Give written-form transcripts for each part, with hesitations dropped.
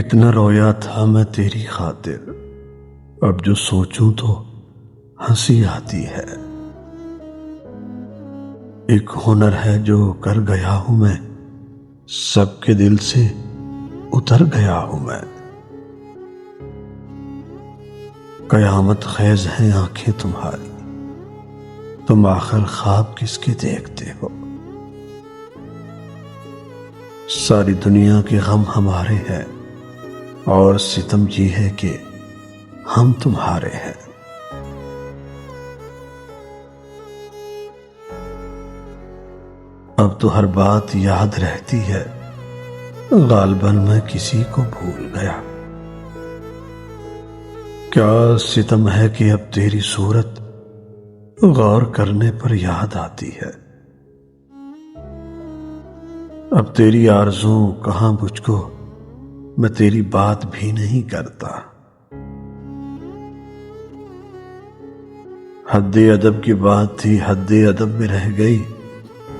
کتنا رویا تھا میں تیری خاطر، اب جو سوچوں تو ہنسی آتی ہے۔ ایک ہنر ہے جو کر گیا ہوں میں، سب کے دل سے اتر گیا ہوں میں۔ قیامت خیز ہیں آنکھیں تمہاری، تم آخر خواب کس کے دیکھتے ہو؟ ساری دنیا کے غم ہمارے ہیں اور ستم یہ ہے کہ ہم تمہارے ہیں۔ اب تو ہر بات یاد رہتی ہے، غالباً میں کسی کو بھول گیا۔ کیا ستم ہے کہ اب تیری صورت غور کرنے پر یاد آتی ہے۔ اب تیری آرزو کہاں مجھ کو، میں تیری بات بھی نہیں کرتا۔ حد ادب کی بات تھی، حد ادب میں رہ گئی۔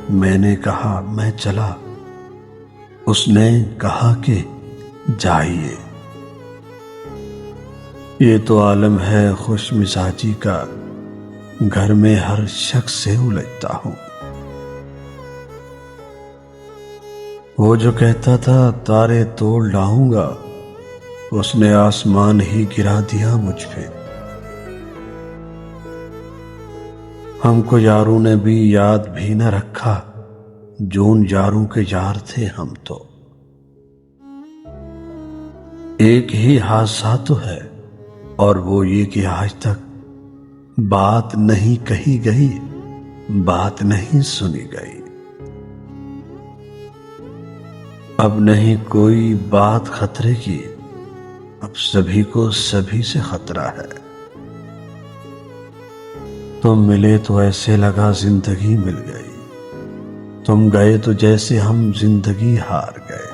میں نے کہا میں چلا، اس نے کہا کہ جائیے۔ یہ تو عالم ہے خوش مزاجی کا، گھر میں ہر شخص سے الجھتا ہوں۔ وہ جو کہتا تھا تارے توڑ لاؤں گا، اس نے آسمان ہی گرا دیا مجھ پہ۔ ہم کو یاروں نے بھی یاد بھی نہ رکھا، جون یاروں کے یار تھے ہم تو۔ ایک ہی حادثہ تو ہے اور وہ یہ کہ آج تک بات نہیں کہی گئی، بات نہیں سنی گئی۔ اب نہیں کوئی بات خطرے کی، اب سبھی کو سبھی سے خطرہ ہے۔ تم ملے تو ایسے لگا زندگی مل گئی، تم گئے تو جیسے ہم زندگی ہار گئے۔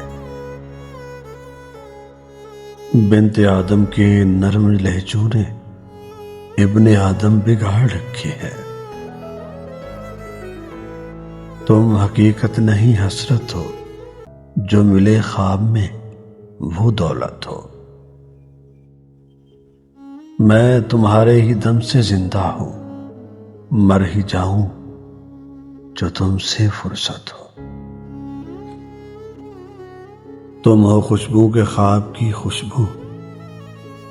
بنت آدم کے نرم لہجوں نے ابن آدم بگاڑ رکھے ہیں۔ تم حقیقت نہیں حسرت ہو، جو ملے خواب میں وہ دولت ہو۔ میں تمہارے ہی دم سے زندہ ہوں، مر ہی جاؤں جو تم سے فرصت ہو۔ تم ہو خوشبو کے خواب کی خوشبو،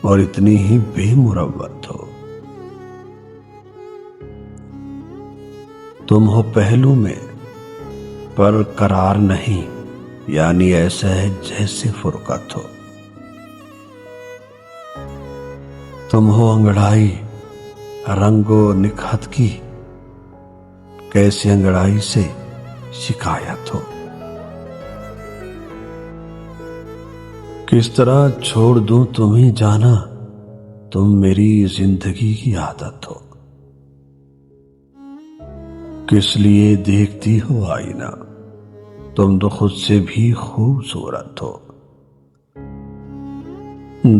اور اتنی ہی بے مروت ہو۔ تم ہو پہلو میں پر قرار نہیں، یعنی ایسا ہے جیسے فرقت ہو۔ تم ہو انگڑائی رنگ و نکھت کی، کیسے انگڑائی سے شکایت ہو۔ کس طرح چھوڑ دوں تمہیں جانا، تم میری زندگی کی عادت ہو۔ کس لیے دیکھتی ہو آئینہ، تم تو خود سے بھی خوبصورت ہو۔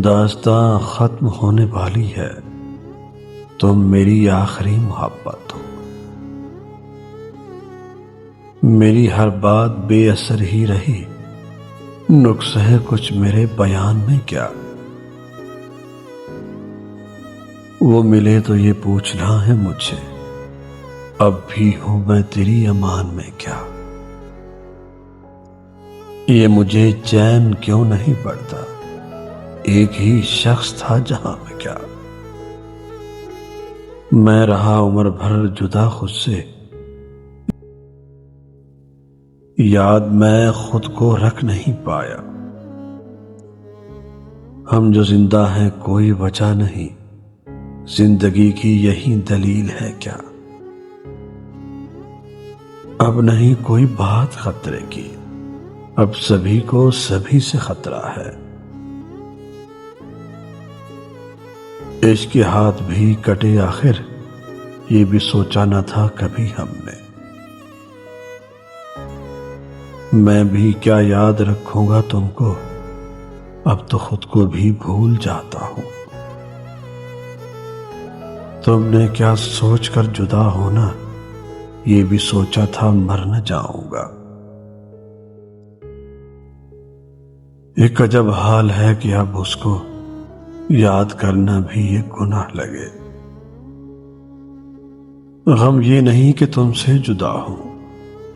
داستاں ختم ہونے والی ہے، تم میری آخری محبت ہو۔ میری ہر بات بے اثر ہی رہی، نقص ہے کچھ میرے بیان میں کیا۔ وہ ملے تو یہ پوچھنا ہے مجھ سے، اب بھی ہوں میں تیری امان میں کیا۔ یہ مجھے چین کیوں نہیں پڑتا، ایک ہی شخص تھا جہاں میں کیا۔ میں رہا عمر بھر جدا خود سے، یاد میں خود کو رکھ نہیں پایا۔ ہم جو زندہ ہیں کوئی وجہ نہیں، زندگی کی یہی دلیل ہے کیا۔ اب نہیں کوئی بات خطرے کی، اب سبھی کو سبھی سے خطرہ ہے۔ عشق کے ہاتھ بھی کٹے آخر، یہ بھی سوچا نہ تھا کبھی ہم نے۔ میں بھی کیا یاد رکھوں گا تم کو، اب تو خود کو بھی بھول جاتا ہوں۔ تم نے کیا سوچ کر جدا ہونا، یہ بھی سوچا تھا مر نہ جاؤں گا۔ ایک عجب حال ہے کہ اب اس کو یاد کرنا بھی ایک گناہ لگے۔ غم یہ نہیں کہ تم سے جدا ہوں،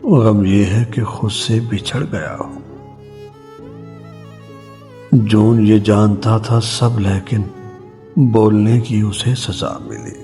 غم یہ ہے کہ خود سے بچھڑ گیا ہوں۔ جون یہ جانتا تھا سب، لیکن بولنے کی اسے سزا ملی۔